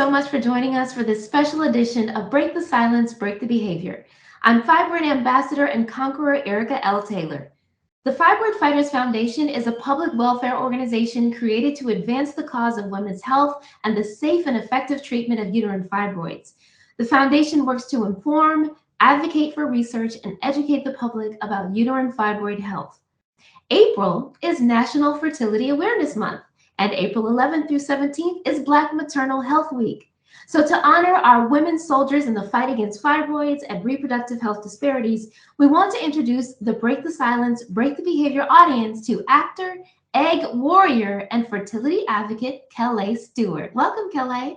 so much for joining us for this special edition of Break the Silence, Break the Behavior. I'm Fibroid Ambassador and Conqueror Erica L. Taylor. The Fibroid Fighters Foundation is a public welfare organization created to advance the cause of women's health and the safe and effective treatment of uterine fibroids. The foundation works to inform, advocate for research, and educate the public about uterine fibroid health. April is National Fertility Awareness Month, and April 11th through 17th is Black Maternal Health Week. So to honor our women soldiers in the fight against fibroids and reproductive health disparities, we want to introduce the Break the Silence, Break the Behavior audience to actor, egg warrior, and fertility advocate, Kellee Stewart. Welcome, Kellee.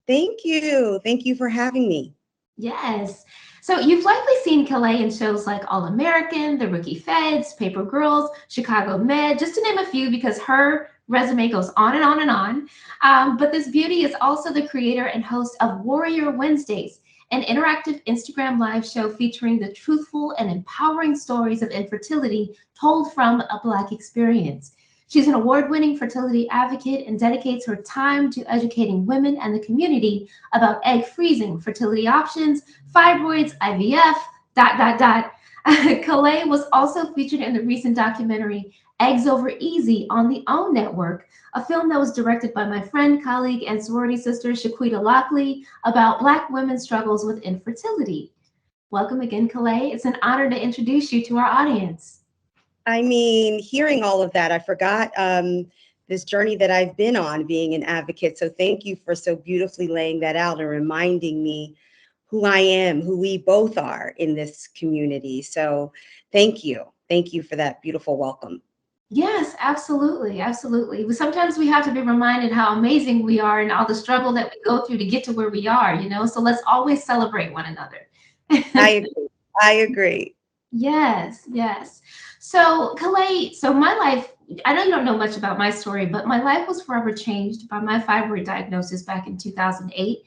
Thank you. Thank you for having me. Yes. So you've likely seen Kellee in shows like All American, The Rookie Feds, Paper Girls, Chicago Med, just to name a few, because her resume goes on and on and on. But this beauty is also the creator and host of Warrior Wednesdays, an interactive Instagram live show featuring the truthful and empowering stories of infertility told from a Black experience. She's an award-winning fertility advocate and dedicates her time to educating women and the community about egg freezing, fertility options, fibroids, IVF, ... Kellee was also featured in the recent documentary Eggs Over Easy on the OWN Network, a film that was directed by my friend, colleague, and sorority sister Shaquita Lockley about Black women's struggles with infertility. Welcome again, Kellee. It's an honor to introduce you to our audience. I mean, hearing all of that, I forgot this journey that I've been on being an advocate. So thank you for so beautifully laying that out and reminding me who I am, who we both are in this community. So thank you. Thank you for that beautiful welcome. Yes, absolutely. Absolutely. Sometimes we have to be reminded how amazing we are and all the struggle that we go through to get to where we are, So let's always celebrate one another. I agree. I agree. Yes, yes. So, Kellee, my life, I know you don't know much about my story, but my life was forever changed by my fibroid diagnosis back in 2008.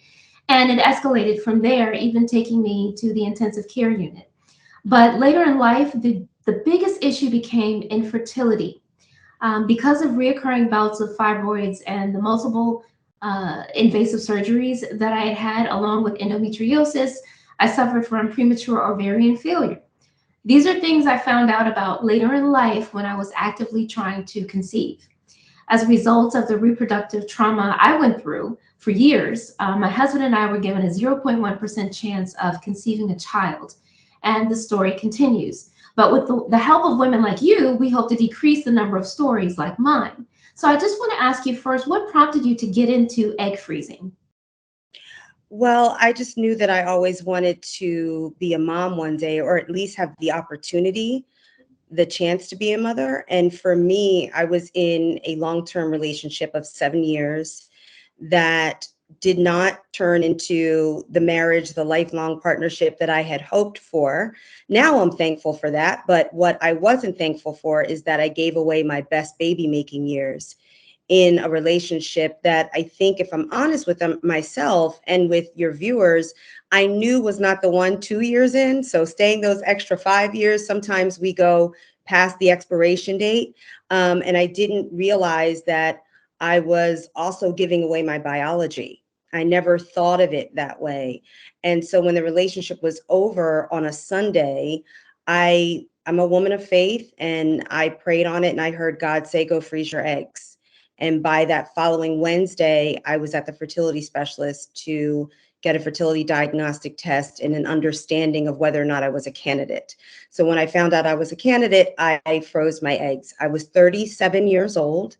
And it escalated from there, even taking me to the intensive care unit. But later in life, the biggest issue became infertility. Because of reoccurring bouts of fibroids and the multiple invasive surgeries that I had had, along with endometriosis, I suffered from premature ovarian failure. These are things I found out about later in life when I was actively trying to conceive. As a result of the reproductive trauma I went through for years, my husband and I were given a 0.1% chance of conceiving a child. And the story continues. But with the help of women like you, we hope to decrease the number of stories like mine. So I just want to ask you first, what prompted you to get into egg freezing? Well, I just knew that I always wanted to be a mom one day, or at least have the opportunity, the chance to be a mother. And for me, I was in a long-term relationship of 7 years that did not turn into the marriage, the lifelong partnership that I had hoped for. Now I'm thankful for that. But what I wasn't thankful for is that I gave away my best baby making years in a relationship that I think, if I'm honest with myself and with your viewers, I knew was not the one 2 years in. So staying those extra 5 years, sometimes we go past the expiration date. And I didn't realize that I was also giving away my biology. I never thought of it that way. And so when the relationship was over on a Sunday, I'm a woman of faith, and I prayed on it, and I heard God say, go freeze your eggs. And by that following Wednesday, I was at the fertility specialist to get a fertility diagnostic test and an understanding of whether or not I was a candidate. So when I found out I was a candidate, I froze my eggs. I was 37 years old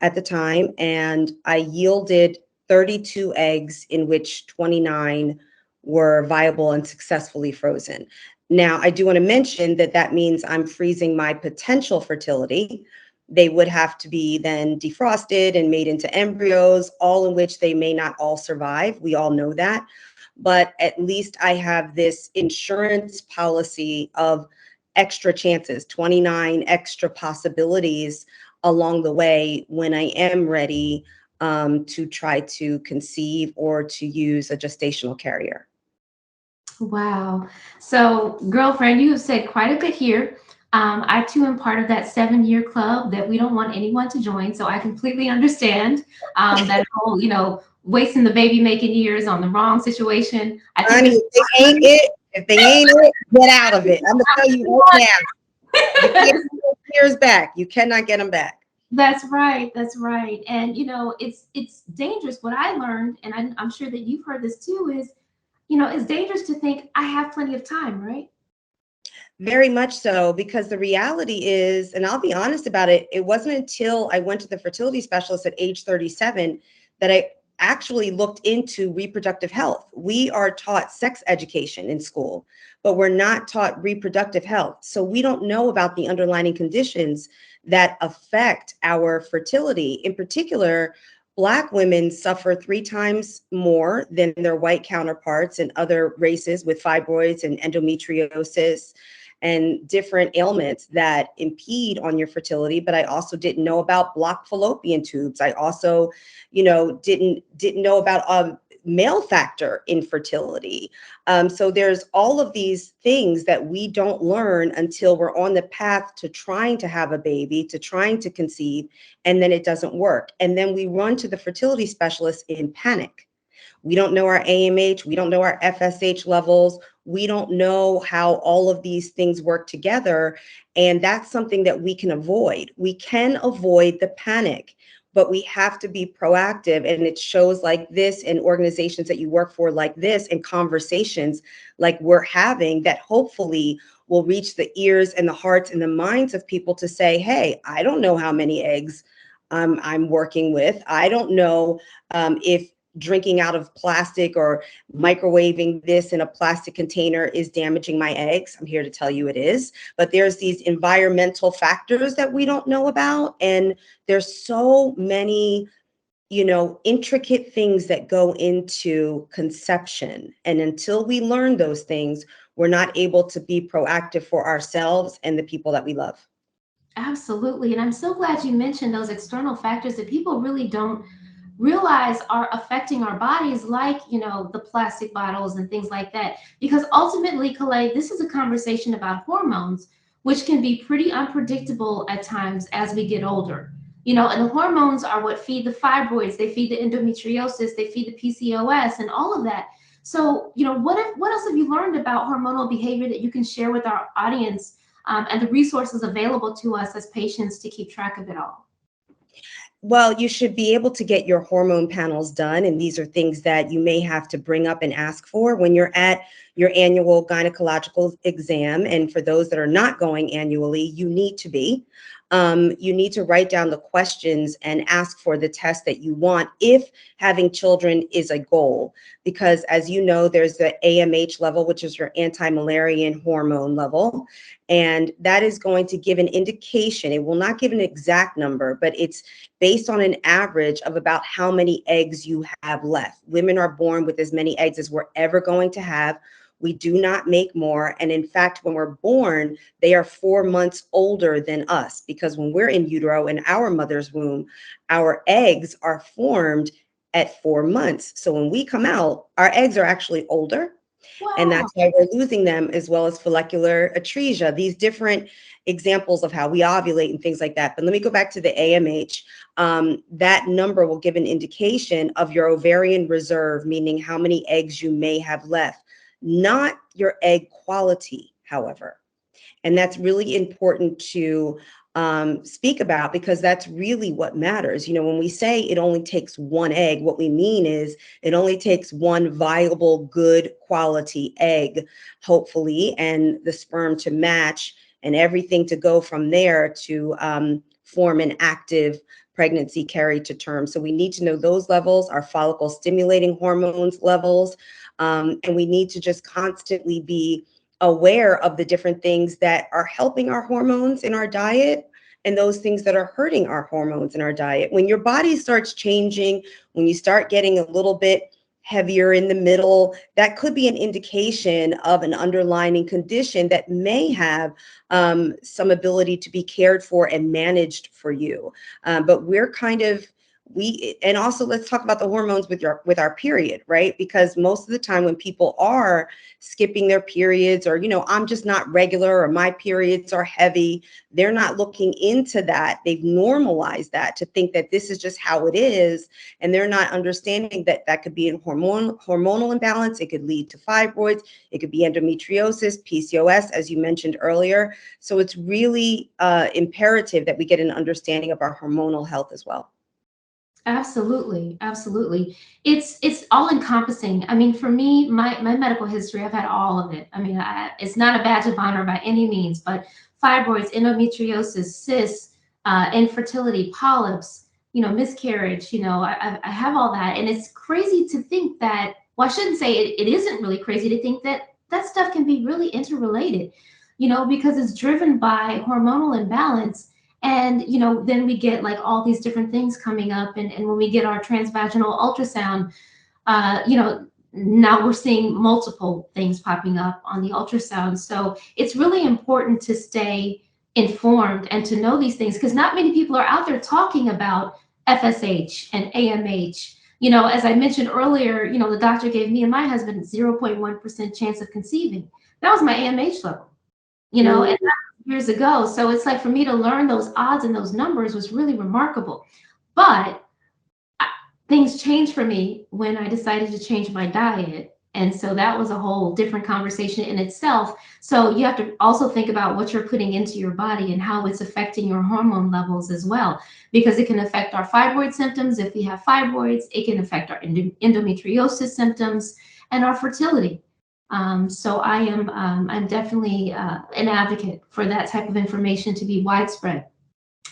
at the time, and I yielded 32 eggs, in which 29 were viable and successfully frozen. Now, I do want to mention that that means I'm freezing my potential fertility. They would have to be then defrosted and made into embryos, all in which they may not all survive. We all know that. But at least I have this insurance policy of extra chances, 29 extra possibilities along the way when I am ready to try to conceive or to use a gestational carrier. Wow. So, girlfriend, you have said quite a bit here. I too am part of that 7-year club that we don't want anyone to join. So I completely understand that whole, wasting the baby making years on the wrong situation. I think Honey, if they ain't it, get out of it. I'm gonna tell you right now. You can't get those years back. You cannot get them back. that's right. That's right. And it's dangerous. What I learned, and I'm sure that you've heard this too, is it's dangerous to think I have plenty of time, right? Very much so, because the reality is, and I'll be honest about it, it wasn't until I went to the fertility specialist at age 37 that I actually looked into reproductive health. We are taught sex education in school, but we're not taught reproductive health. So we don't know about the underlying conditions that affect our fertility. In particular, Black women suffer 3 times more than their white counterparts in other races with fibroids and endometriosis and different ailments that impede on your fertility. But I also didn't know about blocked fallopian tubes. I also, didn't know about male factor infertility. So there's all of these things that we don't learn until we're on the path to trying to have a baby, to trying to conceive, and then it doesn't work. And then we run to the fertility specialist in panic. We don't know our AMH. We don't know our FSH levels. We don't know how all of these things work together. And that's something that we can avoid. We can avoid the panic, but we have to be proactive. And it shows like this and organizations that you work for like this and conversations like we're having that hopefully will reach the ears and the hearts and the minds of people to say, hey, I don't know how many eggs I'm working with. I don't know if drinking out of plastic or microwaving this in a plastic container is damaging my eggs. I'm here to tell you it is. But there's these environmental factors that we don't know about. And there's so many, intricate things that go into conception. And until we learn those things, we're not able to be proactive for ourselves and the people that we love. Absolutely. And I'm so glad you mentioned those external factors that people really don't realize are affecting our bodies, like, the plastic bottles and things like that. Because ultimately, Kellee, this is a conversation about hormones, which can be pretty unpredictable at times as we get older. And the hormones are what feed the fibroids, they feed the endometriosis, they feed the PCOS and all of that. So, what else have you learned about hormonal behavior that you can share with our audience, and the resources available to us as patients to keep track of it all? Well, you should be able to get your hormone panels done. And these are things that you may have to bring up and ask for when you're at your annual gynecological exam. And for those that are not going annually, you need to be. You need to write down the questions and ask for the test that you want if having children is a goal. Because as you know, there's the AMH level, which is your anti-Müllerian hormone level. And that is going to give an indication. It will not give an exact number, but it's based on an average of about how many eggs you have left. Women are born with as many eggs as we're ever going to have. We do not make more. And in fact, when we're born, they are 4 months older than us, because when we're in utero, in our mother's womb, our eggs are formed at 4 months. So when we come out, our eggs are actually older. Wow. And that's why we're losing them, as well as follicular atresia, these different examples of how we ovulate and things like that. But let me go back to the AMH. That number will give an indication of your ovarian reserve, meaning how many eggs you may have left, not your egg quality, however. And that's really important to speak about, because that's really what matters. When we say it only takes one egg, what we mean is it only takes one viable, good quality egg, hopefully, and the sperm to match and everything to go from there to form an active pregnancy carried to term. So we need to know those levels, our follicle stimulating hormones levels, and we need to just constantly be aware of the different things that are helping our hormones in our diet and those things that are hurting our hormones in our diet. When your body starts changing, when you start getting a little bit heavier in the middle, that could be an indication of an underlying condition that may have some ability to be cared for and managed for you. But we're and also let's talk about the hormones with our period, right? Because most of the time when people are skipping their periods, or, I'm just not regular, or my periods are heavy, they're not looking into that. They've normalized that to think that this is just how it is. And they're not understanding that that could be a hormonal imbalance. It could lead to fibroids. It could be endometriosis, PCOS, as you mentioned earlier. So it's really imperative that we get an understanding of our hormonal health as well. Absolutely, absolutely. It's all encompassing. I mean, for me, my medical history, I've had all of it. I mean, it's not a badge of honor by any means, but fibroids, endometriosis, cysts, infertility, polyps, miscarriage. I have all that, and it's crazy to think that. Well, I shouldn't say it isn't really crazy to think that that stuff can be really interrelated. Because it's driven by hormonal imbalance. And, then we get like all these different things coming up. And when we get our transvaginal ultrasound, now we're seeing multiple things popping up on the ultrasound. So it's really important to stay informed and to know these things, because not many people are out there talking about FSH and AMH. As I mentioned earlier, the doctor gave me and my husband 0.1% chance of conceiving. That was my AMH level, and that was years ago. So it's like, for me to learn those odds and those numbers was really remarkable. But things changed for me when I decided to change my diet. And so that was a whole different conversation in itself. So you have to also think about what you're putting into your body and how it's affecting your hormone levels as well, because it can affect our fibroid symptoms. If we have fibroids, it can affect our endometriosis symptoms and our fertility. So I'm definitely an advocate for that type of information to be widespread.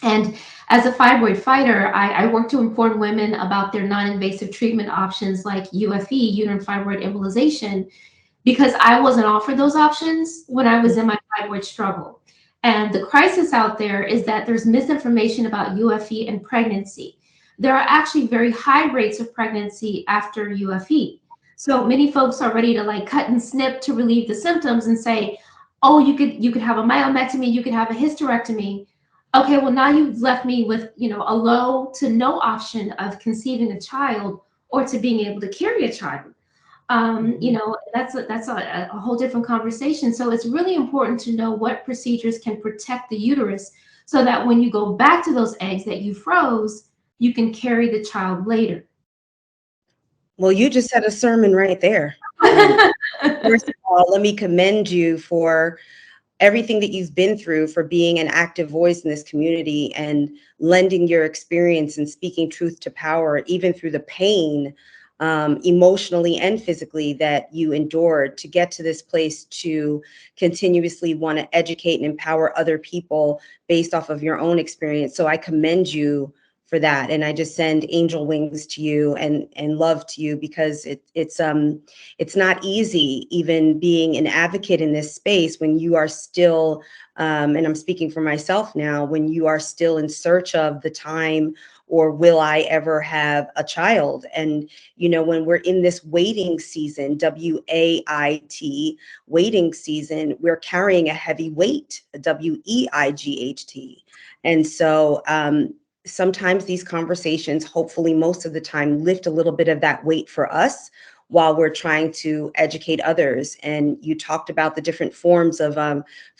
And as a fibroid fighter, I work to inform women about their non-invasive treatment options like UFE, uterine fibroid embolization, because I wasn't offered those options when I was in my fibroid struggle. And the crisis out there is that there's misinformation about UFE and pregnancy. There are actually very high rates of pregnancy after UFE. So many folks are ready to like cut and snip to relieve the symptoms and say, oh, you could have a myomectomy, you could have a hysterectomy. Okay, well, now you've left me with, a low to no option of conceiving a child or to being able to carry a child. That's a whole different conversation. So it's really important to know what procedures can protect the uterus so that when you go back to those eggs that you froze, you can carry the child later. Well, you just had a sermon right there. First of all, let me commend you for everything that you've been through, for being an active voice in this community and lending your experience and speaking truth to power, even through the pain, emotionally and physically, that you endured to get to this place to continuously want to educate and empower other people based off of your own experience. So I commend you for that. And I just send angel wings to you and love to you, because it's not easy even being an advocate in this space when you are still, and I'm speaking for myself now, when you are still in search of the time, or will I ever have a child? And, when we're in this waiting season, WAIT, waiting season, we're carrying a heavy weight, WEIGHT. And so, sometimes these conversations, hopefully most of the time, lift a little bit of that weight for us while we're trying to educate others. And you talked about the different forms of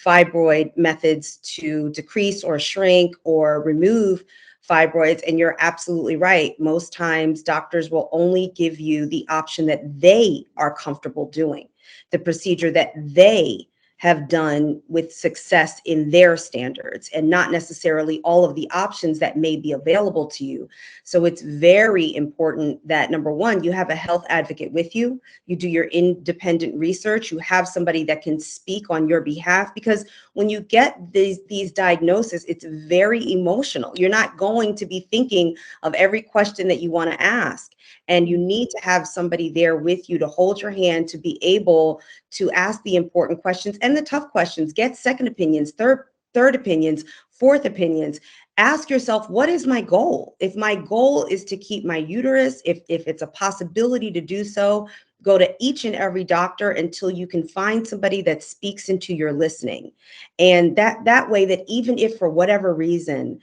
fibroid methods to decrease or shrink or remove fibroids. And you're absolutely right. Most times doctors will only give you the option that they are comfortable doing, the procedure that they have done with success in their standards, and not necessarily all of the options that may be available to you. So it's very important that, number one, you have a health advocate with you, you do your independent research, you have somebody that can speak on your behalf, because when you get these diagnoses, it's very emotional. You're not going to be thinking of every question that you want to ask. And you need to have somebody there with you to hold your hand, to be able to ask the important questions and the tough questions, get second opinions, third opinions, fourth opinions. Ask yourself, what is my goal? If my goal is to keep my uterus, if it's a possibility to do so, go to each and every doctor until you can find somebody that speaks into your listening. And that way, that even if for whatever reason,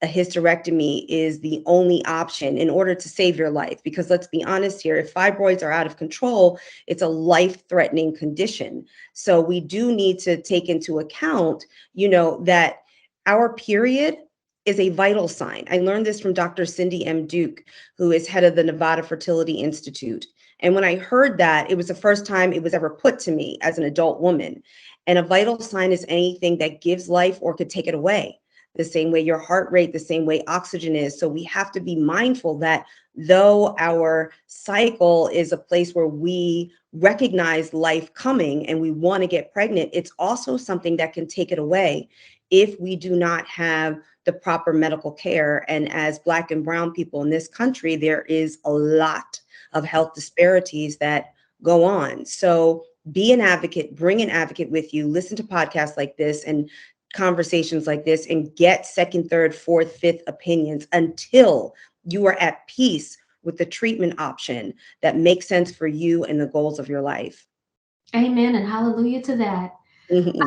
a hysterectomy is the only option in order to save your life. Because let's be honest here, if fibroids are out of control, it's a life-threatening condition. So we do need to take into account, that our period is a vital sign. I learned this from Dr. Cindy M. Duke, who is head of the Nevada Fertility Institute. And when I heard that, it was the first time it was ever put to me as an adult woman. And a vital sign is anything that gives life or could take it away, the same way your heart rate, the same way oxygen is. So we have to be mindful that though our cycle is a place where we recognize life coming and we want to get pregnant, it's also something that can take it away if we do not have the proper medical care. And as Black and brown people in this country, there is a lot of health disparities that go on. So be an advocate, bring an advocate with you, listen to podcasts like this and conversations like this, and get second, third, fourth, fifth opinions until you are at peace with the treatment option that makes sense for you and the goals of your life. Amen and hallelujah to that. Mhm.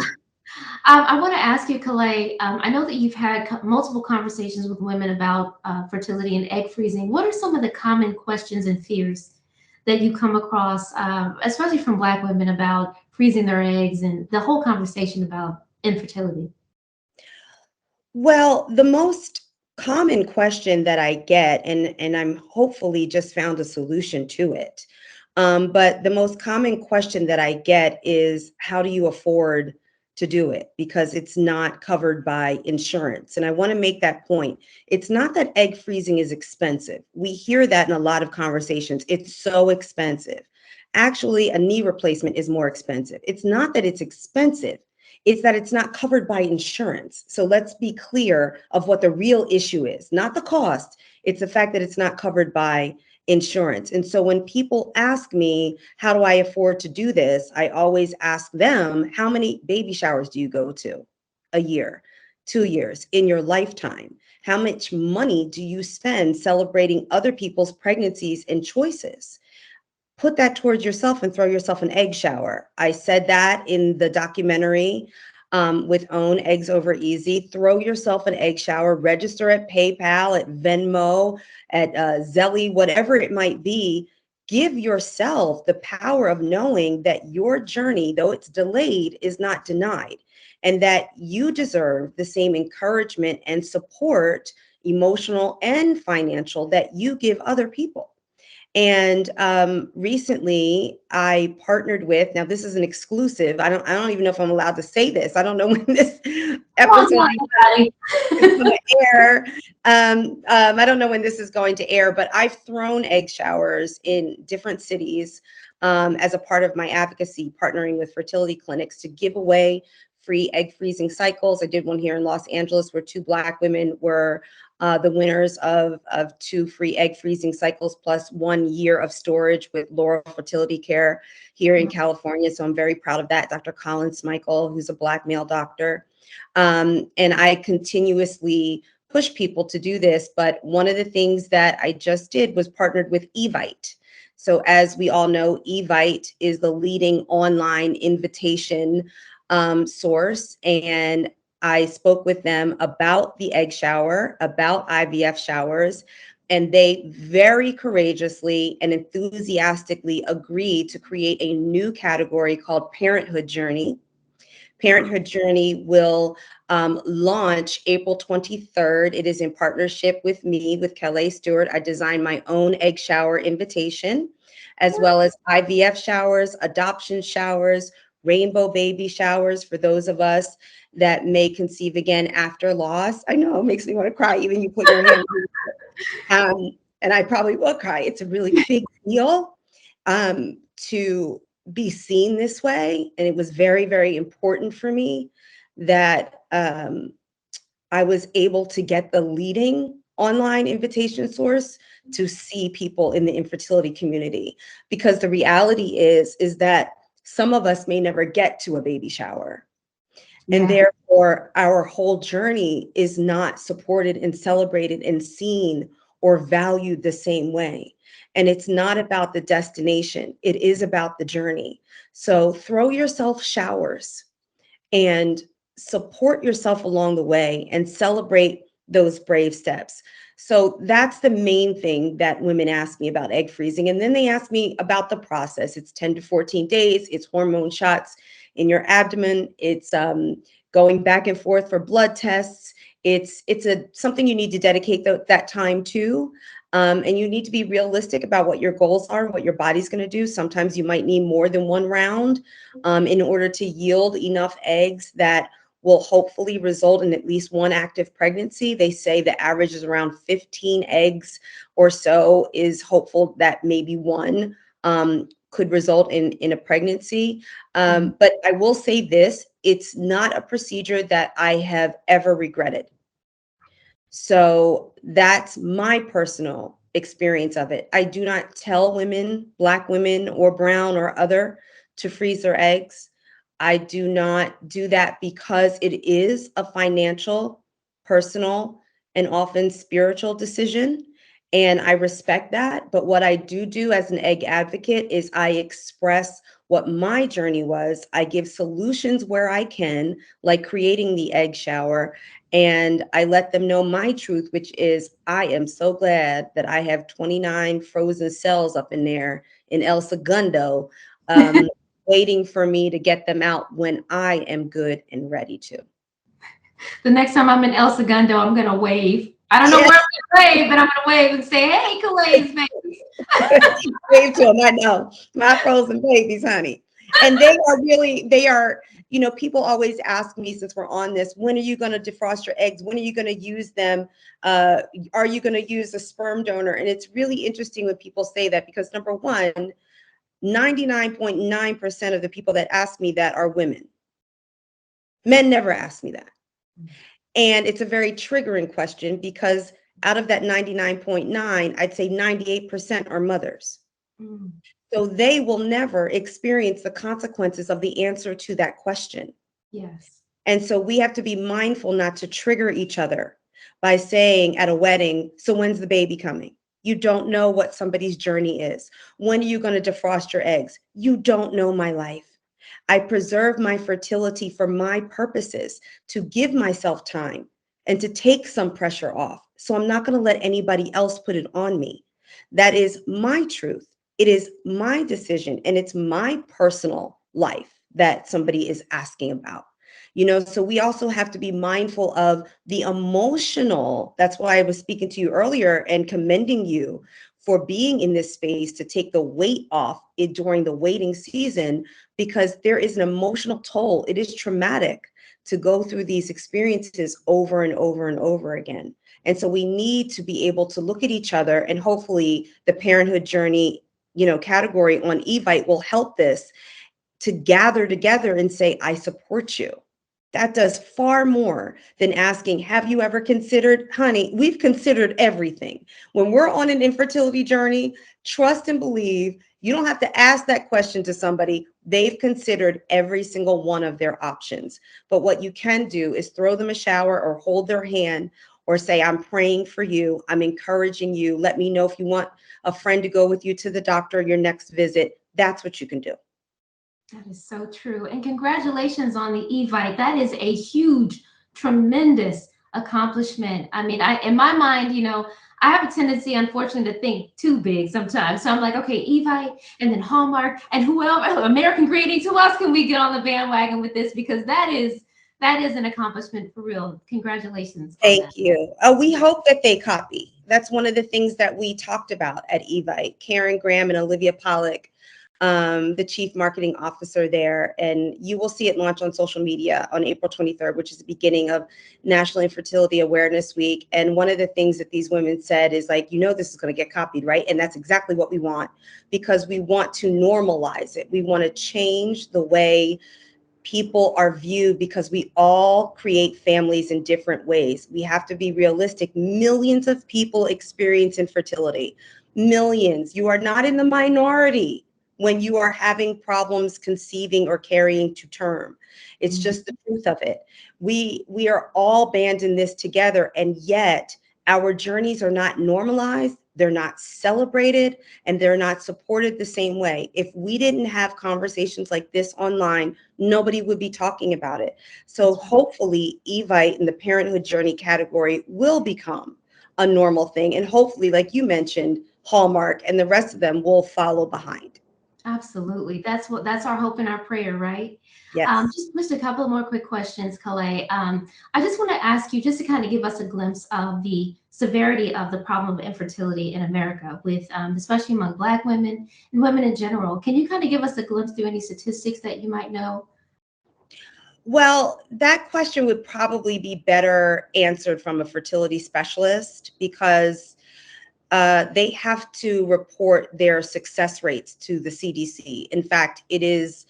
I want to ask you, Kellee, I know that you've had multiple conversations with women about fertility and egg freezing. What are some of the common questions and fears that you come across, especially from Black women, about freezing their eggs and the whole conversation about infertility? Well, the most common question that I get, and I'm hopefully just found a solution to it. But the most common question that I get is, how do you afford to do it? Because it's not covered by insurance. And I want to make that point. It's not that egg freezing is expensive. We hear that in a lot of conversations. It's so expensive. Actually, a knee replacement is more expensive. It's not that it's expensive. It's that it's not covered by insurance. So let's be clear of what the real issue is, not the cost. It's the fact that it's not covered by insurance. And so when people ask me, how do I afford to do this? I always ask them, how many baby showers do you go to a year, 2 years in your lifetime? How much money do you spend celebrating other people's pregnancies and choices? Put that towards yourself and throw yourself an egg shower. I said that in the documentary with Own Eggs Over Easy. Throw yourself an egg shower, register at PayPal, at Venmo, at Zelly, whatever it might be. Give yourself the power of knowing that your journey, though it's delayed, is not denied, and that you deserve the same encouragement and support, emotional and financial, that you give other people. And recently I partnered with, now this is an exclusive. I don't even know if I'm allowed to say this. I don't know when this episode is going to air. I don't know when this is going to air, but I've thrown egg showers in different cities as a part of my advocacy, partnering with fertility clinics to give away free egg freezing cycles. I did one here in Los Angeles where 2 Black women were the winners of 2 free egg freezing cycles plus 1 year of storage with Laurel Fertility Care here in California. So I'm very proud of that. Dr. Colin Smichael, who's a Black male doctor. And I continuously push people to do this. But one of the things that I just did was partnered with Evite. So as we all know, Evite is the leading online invitation source. And I spoke with them about the egg shower, about IVF showers, and they very courageously and enthusiastically agreed to create a new category called Parenthood Journey. Parenthood Journey will launch April 23rd. It is in partnership with me, with Kellee Stewart. I designed my own egg shower invitation, as well as IVF showers, adoption showers, rainbow baby showers for those of us that may conceive again after loss. I know it makes me want to cry, even you put your hand and I probably will cry. It's a really big deal to be seen this way. And it was very, very important for me that I was able to get the leading online invitation source to see people in the infertility community. Because the reality is that some of us may never get to a baby shower. And therefore, our whole journey is not supported and celebrated and seen or valued the same way. And it's not about the destination. It is about the journey. So throw yourself showers and support yourself along the way and celebrate those brave steps. So that's the main thing that women ask me about egg freezing. And then they ask me about the process. It's 10 to 14 days. It's hormone shots in your abdomen. It's going back and forth for blood tests. It's something you need to dedicate that time to. And you need to be realistic about what your goals are, what your body's going to do. Sometimes you might need more than one round in order to yield enough eggs that will hopefully result in at least one active pregnancy. They say the average is around 15 eggs or so is hopeful that maybe one could result in a pregnancy. But I will say this, it's not a procedure that I have ever regretted. So that's my personal experience of it. I do not tell women, Black women or brown or other, to freeze their eggs. I do not do that because it is a financial, personal, and often spiritual decision. And I respect that. But what I do as an egg advocate is I express what my journey was. I give solutions where I can, like creating the egg shower. And I let them know my truth, which is I am so glad that I have 29 frozen cells up in there in El Segundo, waiting for me to get them out when I am good and ready to. The next time I'm in El Segundo, I'm going to wave. I don't know where I'm going to wave, but I'm going to wave and say, hey, Kellee's babies. Wave to them. I know. My frozen babies, honey. And they are, people always ask me, since we're on this, when are you going to defrost your eggs? When are you going to use them? Are you going to use a sperm donor? And it's really interesting when people say that, because number one, 99.9% of the people that ask me that are women. Men never ask me that. And it's a very triggering question, because out of that 99.9, I'd say 98% are mothers. So they will never experience the consequences of the answer to that question. Yes. And so we have to be mindful not to trigger each other by saying at a wedding, so when's the baby coming? You don't know what somebody's journey is. When are you going to defrost your eggs? You don't know my life. I preserve my fertility for my purposes, to give myself time and to take some pressure off. So I'm not going to let anybody else put it on me. That is my truth. It is my decision, and it's my personal life that somebody is asking about. So we also have to be mindful of the emotional. That's why I was speaking to you earlier and commending you for being in this space to take the weight off it during the waiting season, because there is an emotional toll. It is traumatic to go through these experiences over and over and over again. And so we need to be able to look at each other, and hopefully the parenthood journey, category on Evite will help this, to gather together and say, I support you. That does far more than asking, have you ever considered? Honey, we've considered everything. When we're on an infertility journey, trust and believe, you don't have to ask that question to somebody. They've considered every single one of their options. But what you can do is throw them a shower or hold their hand or say, I'm praying for you. I'm encouraging you. Let me know if you want a friend to go with you to the doctor your next visit. That's what you can do. That is so true. And congratulations on the Evite. That is a huge, tremendous accomplishment. I mean, in my mind, I have a tendency, unfortunately, to think too big sometimes. So I'm like, okay, Evite, and then Hallmark, and who else? American Greetings. Who else can we get on the bandwagon with this? Because that is an accomplishment for real. Congratulations. Thank you. We hope that they copy. That's one of the things that we talked about at Evite. Karen Graham and Olivia Pollack, the chief marketing officer there, and you will see it launch on social media on April 23rd, which is the beginning of National Infertility Awareness Week. And one of the things that these women said is like, this is going to get copied, right? And that's exactly what we want, because we want to normalize it. We want to change the way people are viewed, because we all create families in different ways. We have to be realistic. Millions of people experience infertility. Millions. You are not in the minority when you are having problems conceiving or carrying to term. It's just the truth of it. We are all band in this together, and yet our journeys are not normalized they're not celebrated, and they're not supported the same way. If we didn't have conversations like this online, nobody would be talking about it. So hopefully Evite in the parenthood journey category will become a normal thing. And hopefully, like you mentioned, Hallmark and the rest of them will follow behind. Absolutely. That's our hope and our prayer, right? Yes. Just a couple more quick questions, Kellee. I just want to ask you just to kind of give us a glimpse of the severity of the problem of infertility in America, with especially among Black women and women in general. Can you kind of give us a glimpse through any statistics that you might know? Well, that question would probably be better answered from a fertility specialist, because they have to report their success rates to the CDC. In fact, it is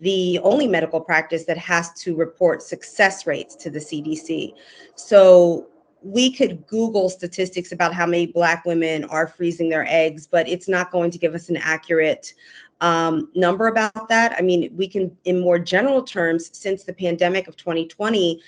the only medical practice that has to report success rates to the CDC. So we could Google statistics about how many Black women are freezing their eggs, but it's not going to give us an accurate number about that. I mean, we can, in more general terms, since the pandemic of 2020,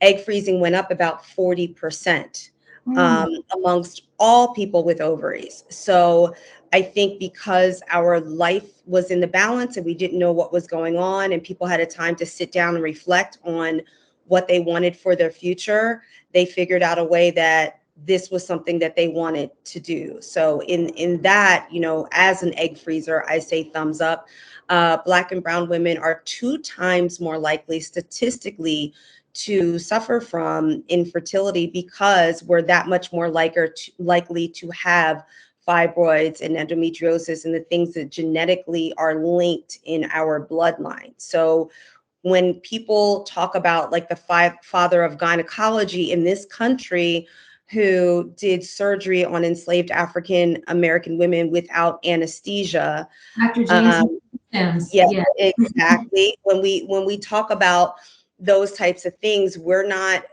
egg freezing went up about 40%. Mm, Amongst all people with ovaries. So I think because our life was in the balance and we didn't know what was going on, and people had a time to sit down and reflect on what they wanted for their future, they figured out a way that this was something that they wanted to do. So in that, you know, as an egg freezer, I say thumbs up. Black and brown women are 2 times more likely statistically to suffer from infertility, because we're that much more likely to have fibroids and endometriosis and the things that genetically are linked in our bloodline. So when people talk about like the father of gynecology in this country, who did surgery on enslaved African American women without anesthesia, Dr. James um, Sims, yeah, yeah. exactly. When we talk about those types of things, we're not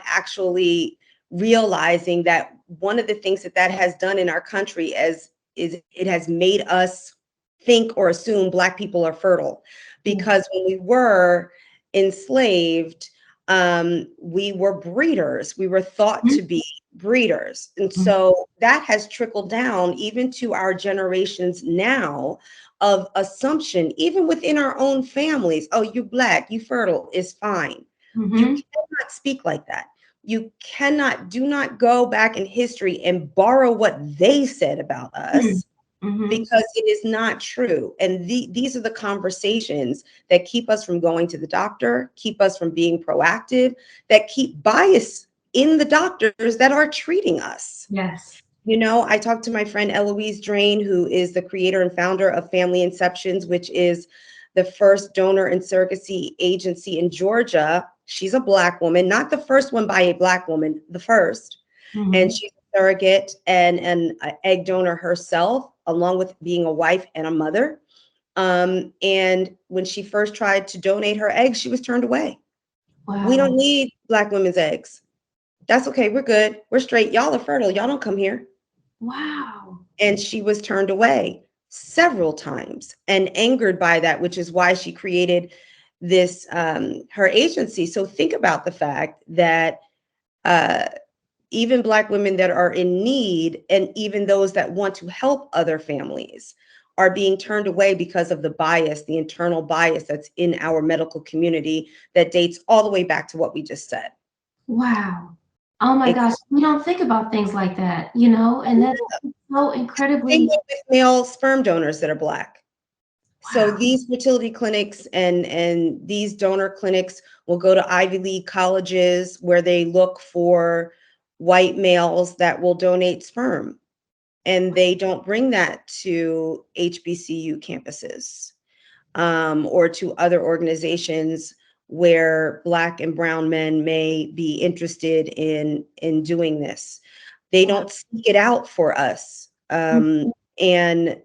actually realizing that one of the things that has done in our country is it has made us think or assume Black people are fertile, because when we were enslaved, we were breeders. We were thought to be breeders, and Mhm. so that has trickled down even to our generations now, of assumption, even within our own families. Oh, you Black, you fertile, is fine. You Mhm. cannot speak like that. You cannot, do not go back in history and borrow what they said about Mhm. us, Mhm. because it is not true. And these are the conversations that keep us from going to the doctor, keep us from being proactive, that keep bias in the doctors that are treating us. Yes. You know, I talked to my friend Eloise Drain, who is the creator and founder of Family Inceptions, which is the first donor and surrogacy agency in Georgia. She's a Black woman, not the first one by a Black woman, the first. And Mhm. she's a surrogate and an egg donor herself, along with being a wife and a mother. And when she first tried to donate her eggs, she was turned away. We don't Wow. need Black women's eggs. That's okay. We're good. We're straight. Y'all are fertile. Y'all don't come here. Wow. And she was turned away several times and angered by that, which is why she created this her agency. So think about the fact that uh, even Black women that are in need, and even those that want to help other families, are being turned away because of the bias, the internal bias that's in our medical community, that dates all the way back to what we just said. Wow. Oh my It's gosh, we don't think about things like that, you know, and that's so same incredibly way with male sperm donors that are Black. So wow. these fertility clinics and these donor clinics will go to Ivy League colleges where they look for white males that will donate sperm, and they don't bring that to HBCU campuses, or to other organizations where Black and brown men may be interested in doing this. They Wow. don't seek it out for us. Mhm. And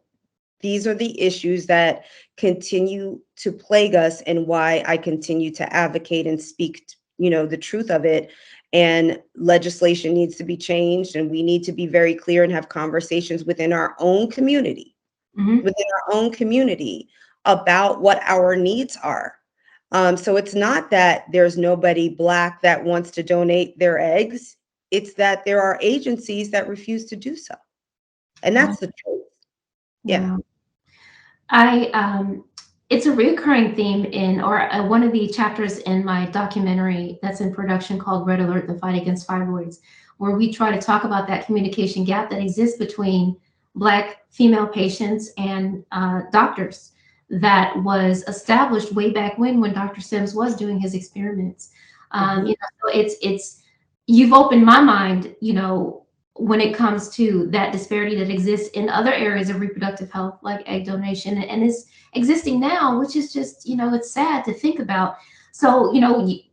these are the issues that continue to plague us, and why I continue to advocate and speak, the truth of it. And legislation needs to be changed, and we need to be very clear and have conversations Mhm. within our own community about what our needs are. So it's not that there's nobody Black that wants to donate their eggs. It's that there are agencies that refuse to do so. And Wow. that's the truth. Yeah. Wow. I it's a recurring theme in or one of the chapters in my documentary that's in production called Red Alert: The Fight Against Fibroids, where we try to talk about that communication gap that exists between Black female patients and doctors that was established way back when Dr. Sims was doing his experiments. Hmm. So it's you've opened my mind, when it comes to that disparity that exists in other areas of reproductive health, like egg donation, and is existing now, which is just, it's sad to think about. So,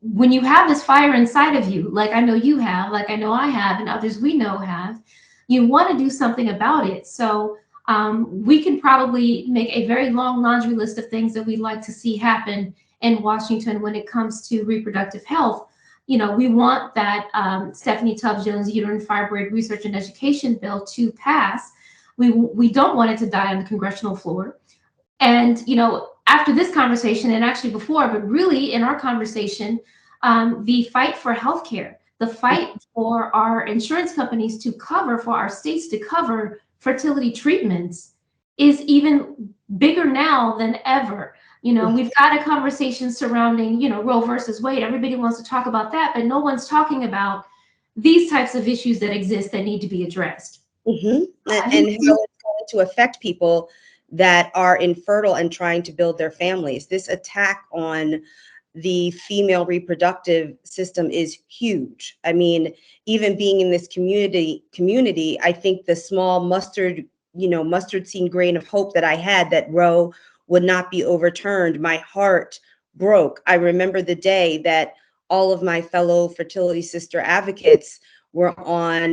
when you have this fire inside of you, like I know you have, like I know I have, and others we know have, you want to do something about it. So, we can probably make a very long laundry list of things that we'd like to see happen in Washington when it comes to reproductive health. We want that Stephanie Tubbs Jones uterine fibroid research and education bill to pass. We don't want it to die on the congressional floor. And after this conversation, and actually before, but really in our conversation, the fight for healthcare, the fight for our insurance companies to cover, for our states to cover fertility treatments, is even bigger now than ever. We've got a conversation surrounding, Roe versus Wade. Everybody wants to talk about that, but no one's talking about these types of issues that exist that need to be addressed. Hmm. I And think, how it's going to affect people that are infertile and trying to build their families. This attack on the female reproductive system is huge. I mean, even being in this community, I think the small mustard seed grain of hope that I had that Roe would not be overturned, my heart broke. I remember the day that all of my fellow fertility sister advocates were on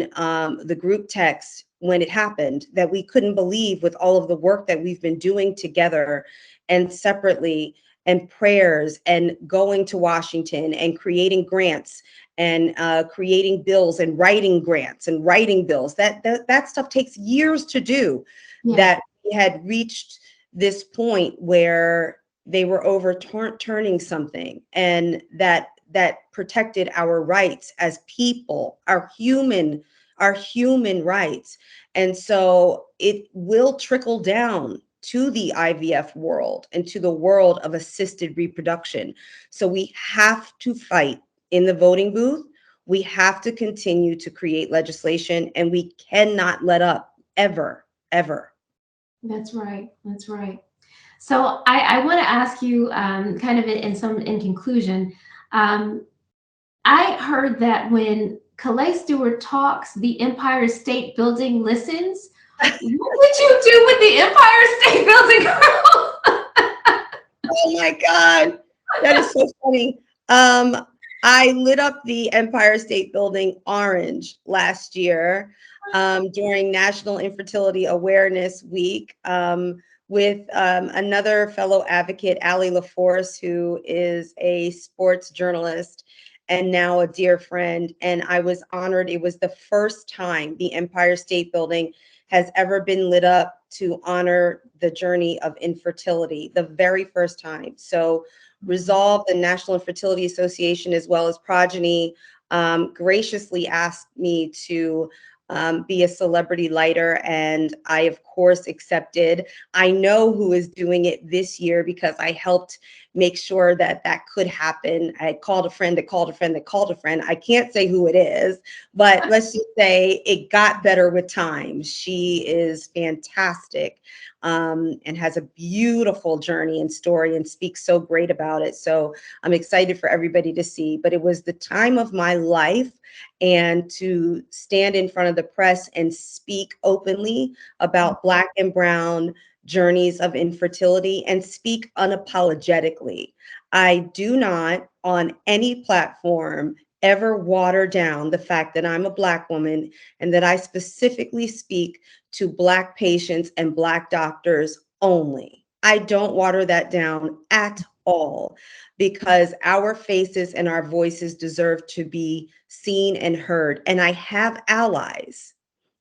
the group text when it happened, that we couldn't believe, with all of the work that we've been doing together and separately, and prayers, and going to Washington and creating grants and creating bills and writing grants and writing bills. That stuff takes years to do. yeah, That we had reached this point where they were overturning something, and that protected our rights as people, our human rights. And so it will trickle down to the IVF world and to the world of assisted reproduction. So we have to fight in the voting booth. We have to continue to create legislation, and we cannot let up ever, ever. that's right. That's right. So I want to ask you, kind of in conclusion, um, I heard that when Kellee Stewart talks, the Empire State Building listens. What did you do with the Empire State Building, girl? Oh my God, that is so funny. I lit up the Empire State Building orange last year during National Infertility Awareness Week with another fellow advocate, Allie LaForce, who is a sports journalist and now a dear friend. And I was honored. It was the first time the Empire State Building has ever been lit up to honor the journey of infertility, the very first time. So Resolve, the National Infertility Association, as well as Progeny, graciously asked me to be a celebrity lighter, and I, of course, accepted. I know who is doing it this year because I helped make sure that that could happen. I called a friend that called a friend that called a friend. I can't say who it is, but let's just say it got better with time. She is fantastic, and has a beautiful journey and story and speaks so great about it. So I'm excited for everybody to see. But it was the time of my life, and to stand in front of the press and speak openly about Black and Brown journeys of infertility and speak unapologetically. I do not, on any platform, ever water down the fact that I'm a Black woman and that I specifically speak to Black patients and Black doctors only. I don't water that down at all, because our faces and our voices deserve to be seen and heard. And I have allies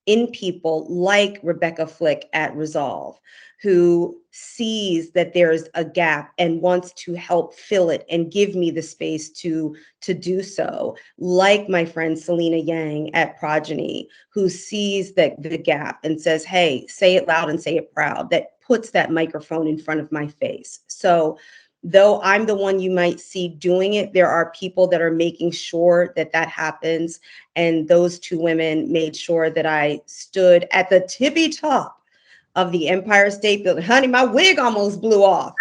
in people like Rebecca Flick at Resolve, who sees that there's a gap and wants to help fill it and give me the space to do so, like my friend Selena Yang at Progeny, who sees that the gap and says, hey, say it loud and say it proud, that puts that microphone in front of my face. So though I'm the one you might see doing it, there are people that are making sure that that happens. And those two women made sure that I stood at the tippy top of the Empire State Building. Honey, my wig almost blew off.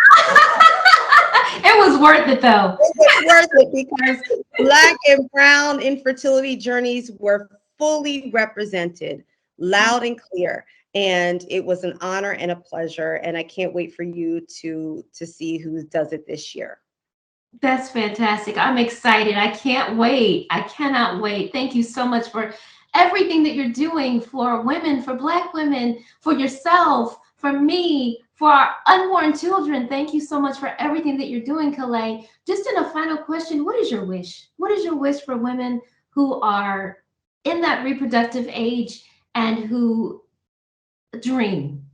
It was worth it though. It was worth it because Black and brown infertility journeys were fully represented, loud and clear. And it was an honor and a pleasure. And I can't wait for you to see who does it this year. That's fantastic. I'm excited. I can't wait. I cannot wait. Thank you so much for everything that you're doing for women, for Black women, for yourself, for me, for our unborn children. Thank you so much for everything that you're doing, Kellee. Just in a final question, what is your wish? What is your wish for women who are in that reproductive age and who dream?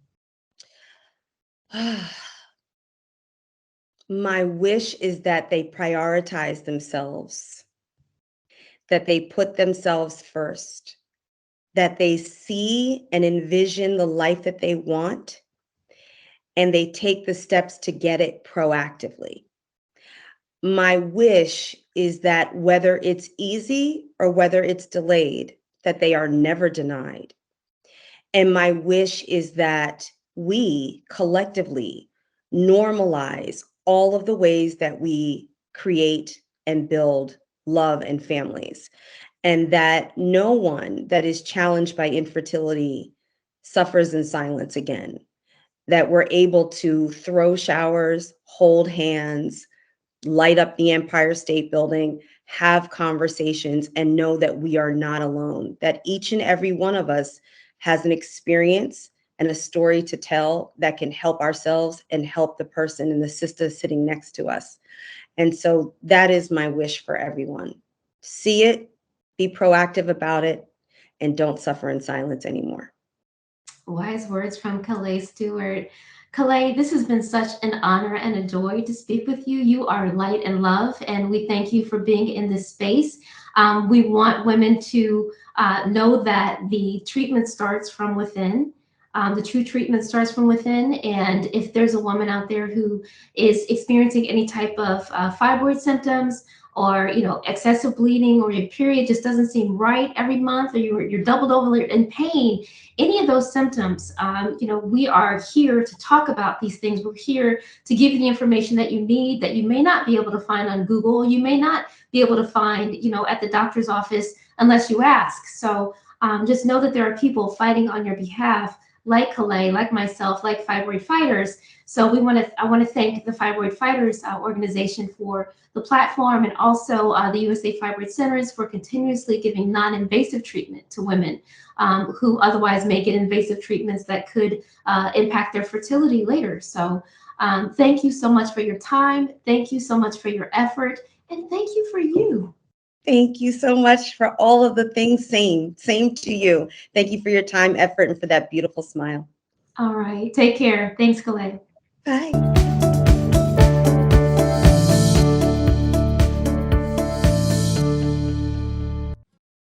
My wish is that they prioritize themselves, that they put themselves first, that they see and envision the life that they want, and they take the steps to get it proactively. My wish is that whether it's easy or whether it's delayed, that they are never denied. And my wish is that we collectively normalize all of the ways that we create and build love and families, and that no one that is challenged by infertility suffers in silence again, that we're able to throw showers, hold hands, light up the Empire State Building, have conversations, and know that we are not alone, that each and every one of us has an experience and a story to tell that can help ourselves and help the person and the sister sitting next to us. And so that is my wish for everyone. See it, be proactive about it, and don't suffer in silence anymore. Wise words from Kellee Stewart. Kellee, this has been such an honor and a joy to speak with you. You are light and love, and we thank you for being in this space. We want women to know that the treatment starts from within. The true treatment starts from within. And if there's a woman out there who is experiencing any type of fibroid symptoms, or excessive bleeding, or your period just doesn't seem right every month, or you're doubled over in pain, any of those symptoms, we are here to talk about these things. We're here to give you the information that you need, that you may not be able to find on Google, or you may not be able to find, at the doctor's office unless you ask. So just know that there are people fighting on your behalf, like Kellee, like myself, like Fibroid Fighters. So I want to thank the Fibroid Fighters organization for the platform, and also the USA Fibroid Centers for continuously giving non-invasive treatment to women who otherwise may get invasive treatments that could impact their fertility later. So thank you so much for your time. Thank you so much for your effort. And thank you for you. Thank you so much for all of the things. Same to you. Thank you for your time, effort, and for that beautiful smile. All right. Take care. Thanks, Kellee. Bye.